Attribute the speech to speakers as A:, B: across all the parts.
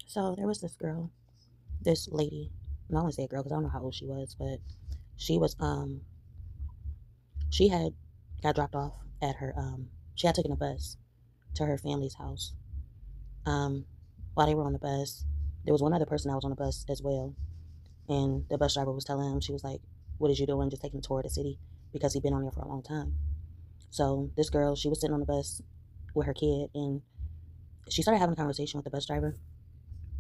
A: So there was this lady, and I don't want to say a girl because I don't know how old she was, but she was, she had got dropped off at her, she had taken a bus to her family's house. Um, while they were on the bus, there was one other person that was on the bus as well. And the bus driver was telling him, she was like, "What is you doing? Just taking a tour of the city?" Because he'd been on there for a long time. So this girl, she was sitting on the bus with her kid, and she started having a conversation with the bus driver.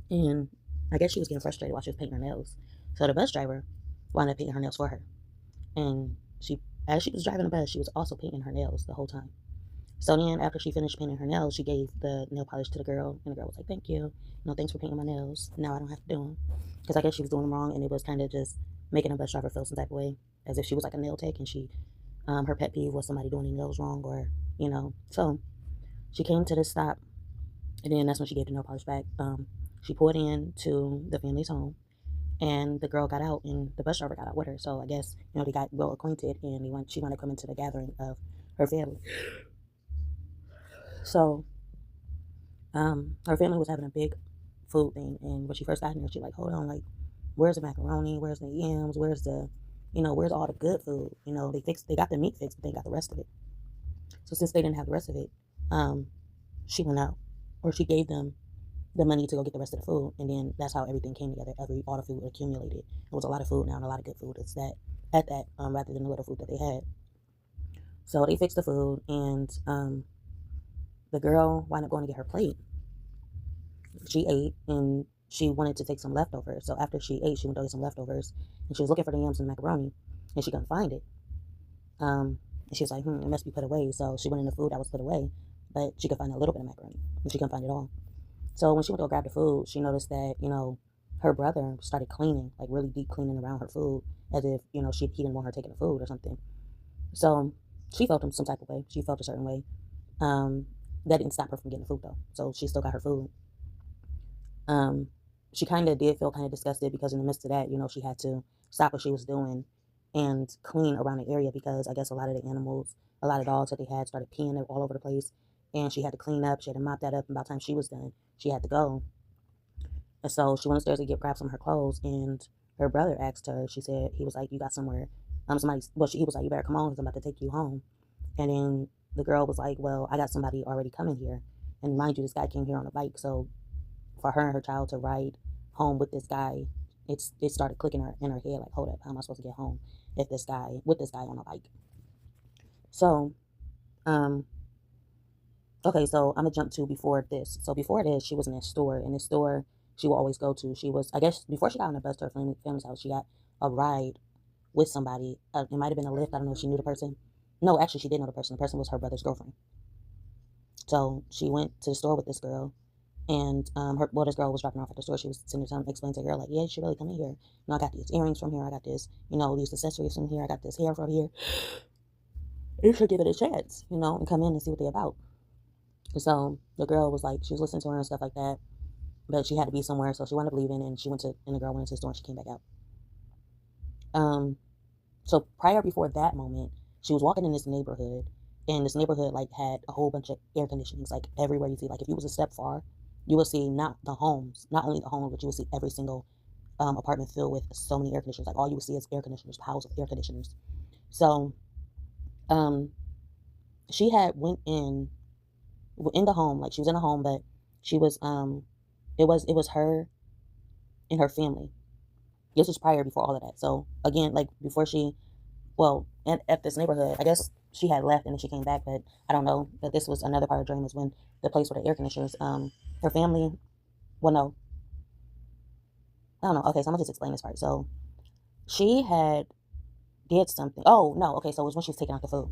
A: And I guess she was getting frustrated while she was painting her nails. So the bus driver wound up painting her nails for her. And as she was driving the bus, she was also painting her nails the whole time. So then, after she finished painting her nails, she gave the nail polish to the girl, and the girl was like, "Thank you. Thanks for painting my nails. Now I don't have to do them." Because I guess she was doing them wrong, and it was kind of just making the bus driver feel some type of way, as if she was like a nail tech, and her pet peeve was somebody doing their nails wrong, or So she came to this stop, and then that's when she gave the nail polish back. She pulled in to the family's home, and the girl got out, and the bus driver got out with her. So I guess they got well acquainted, and she wanted to come into the gathering of her family. So her family was having a big food thing, and when she first got in there, she like, "Hold on, like, where's the macaroni? Where's the yams? Where's all the good food? They got the meat fixed, but they got the rest of it." So since they didn't have the rest of it, she went out, or she gave them the money to go get the rest of the food, and then that's how everything came together. All the food accumulated. It was a lot of food now, and a lot of good food. It's that at that rather than the little food that they had. So they fixed the food, and the girl wound up going to get her plate. She ate, and she wanted to take some leftovers. So after she ate, she went to get some leftovers, and she was looking for the yams and the macaroni, and she couldn't find it. And she was like, "It must be put away." So she went in the food that was put away, but she could find a little bit of macaroni, and she couldn't find it all. So when she went to go grab the food, she noticed that, her brother started cleaning, like really deep cleaning around her food, as if, he didn't want her taking the food or something. So she felt some type of way. She felt a certain way. That didn't stop her from getting the food, though. So she still got her food. She kind of did feel kind of disgusted because in the midst of that, she had to stop what she was doing and clean around the area, because I guess a lot of the animals, a lot of dogs that they had started peeing all over the place, and she had to clean up. She had to mop that up, and by the time she was done, she had to go. And so she went upstairs to grab some of her clothes, and her brother asked her, he was like, "You got somewhere?" He was like, "You better come on, because I'm about to take you home." And then the girl was like, "Well, I got somebody already coming here." And mind you, this guy came here on a bike, so for her and her child to ride home with this guy, it started clicking in her head, like, "Hold up, how am I supposed to get home with this guy on a bike?" So, okay, so I'm gonna jump to before this. So before this, she was in a store. In this store, she will always go to. She was, I guess, before she got on the bus to her family's house, she got a ride with somebody. It might have been a Lyft. I don't know if she knew the person. No, actually, she did know the person. The person was her brother's girlfriend. So she went to the store with this girl, and this girl was dropping off at the store. She was sitting there explaining to the girl, like, "Yeah, you should really come in here. I got these earrings from here. I got this, these accessories from here. I got this hair from here. You should give it a chance, and come in and see what they're about." So the girl was like, she was listening to her and stuff like that, but she had to be somewhere, so she wound up leaving, and the girl went into the store, and she came back out. So before that moment, she was walking in this neighborhood, and this neighborhood like had a whole bunch of air conditionings, like everywhere you see. Like if you was a step far, you will see not only the homes, but you will see every single apartment filled with so many air conditioners. Like all you would see is air conditioners, piles of air conditioners. So, she had went in the home, like she was in a home, but she was it was her and her family. This was before all of that. So again, like before at this neighborhood, I guess she had left and then she came back, but I don't know. But this was another part of the dream, is when the place where the air conditioners, her family, well, no, I don't know. Okay, so I'm gonna just explain this part. So she had did something. Oh no, okay, so it was when she was taking out the food.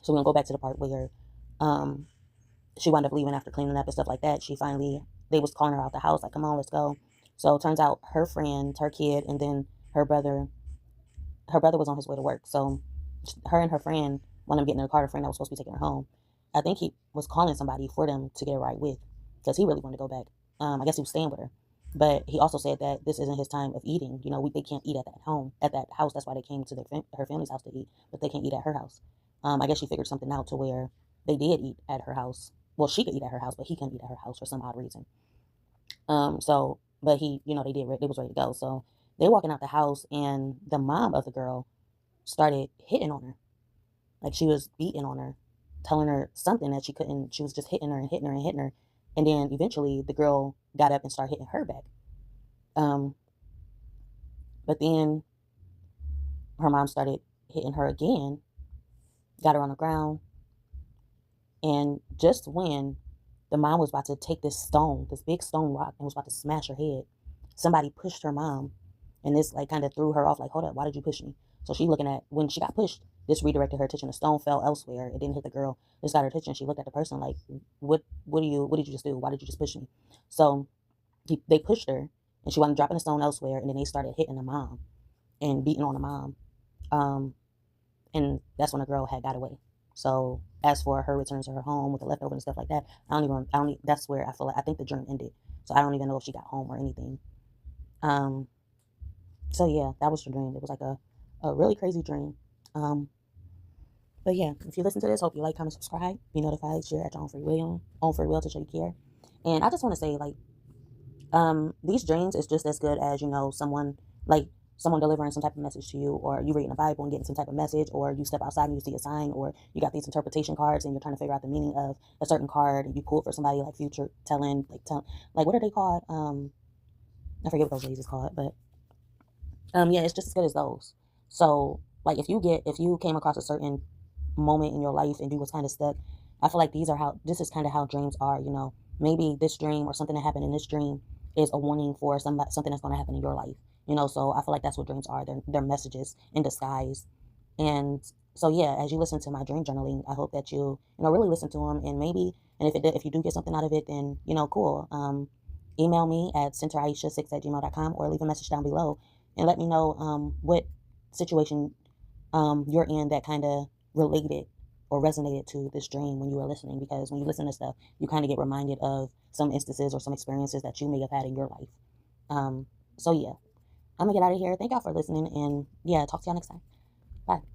A: So we're gonna go back to the part where she wound up leaving after cleaning up and stuff like that. They was calling her out the house, like, "Come on, let's go." So it turns out her friend, her kid, and then her brother was on his way to work. So her and her friend wound up getting in the car. Her friend that was supposed to be taking her home, I think he was calling somebody for them to get a ride with, because he really wanted to go back. I guess he was staying with her. But he also said that this isn't his time of eating. They can't eat at that house. That's why they came to her family's house to eat, but they can't eat at her house. I guess she figured something out to where they did eat at her house. Well, she could eat at her house, but he couldn't eat at her house for some odd reason. But he, they was ready to go. So they walking out the house, and the mom of the girl started hitting on her. Like, she was beating on her, telling her something that she couldn't. She was just hitting her and hitting her and hitting her. And then eventually the girl got up and started hitting her back. But then her mom started hitting her again, got her on the ground. And just when the mom was about to take this big stone rock, and was about to smash her head, somebody pushed her mom. And this like kind of threw her off, like, hold up, why did you push me? So she looking at, when she got pushed, this redirected her attention. The stone fell elsewhere. It didn't hit the girl. This got her attention. She looked at the person like, what did you just do? Why did you just push me? So they pushed her, and she wasn't dropping the stone elsewhere. And then they started hitting the mom and beating on the mom. And that's when the girl had got away. So as for her return to her home with the leftovers and stuff like that, that's where I think the dream ended. So I don't even know if she got home or anything. So yeah, that was the dream. It was like a really crazy dream. But yeah, if you listen to this, hope you like, comment, subscribe, be notified, share at your own free will to show you care. And I just want to say, like, these dreams is just as good as, someone delivering some type of message to you, or you reading the Bible and getting some type of message, or you step outside and you see a sign, or you got these interpretation cards and you're trying to figure out the meaning of a certain card, and you pull it for somebody, like future telling, like what are they called? I forget what those ladies is called, but yeah, it's just as good as those. So like, if you came across a certain moment in your life and you was kind of stuck, I feel like this is kind of how dreams are. Maybe this dream or something that happened in this dream is a warning for something that's going to happen in your life. So I feel like that's what dreams are. They're messages in disguise. And so yeah, as you listen to my dream journaling, I hope that you really listen to them, and if you do get something out of it, then cool. Email me at centeriesha6@gmail.com, or leave a message down below and let me know what situation you're in that kind of related or resonated to this dream when you were listening, because when you listen to stuff, you kind of get reminded of some instances or some experiences that you may have had in your life. So yeah, I'm gonna get out of here. Thank y'all for listening, and yeah, talk to y'all next time. Bye.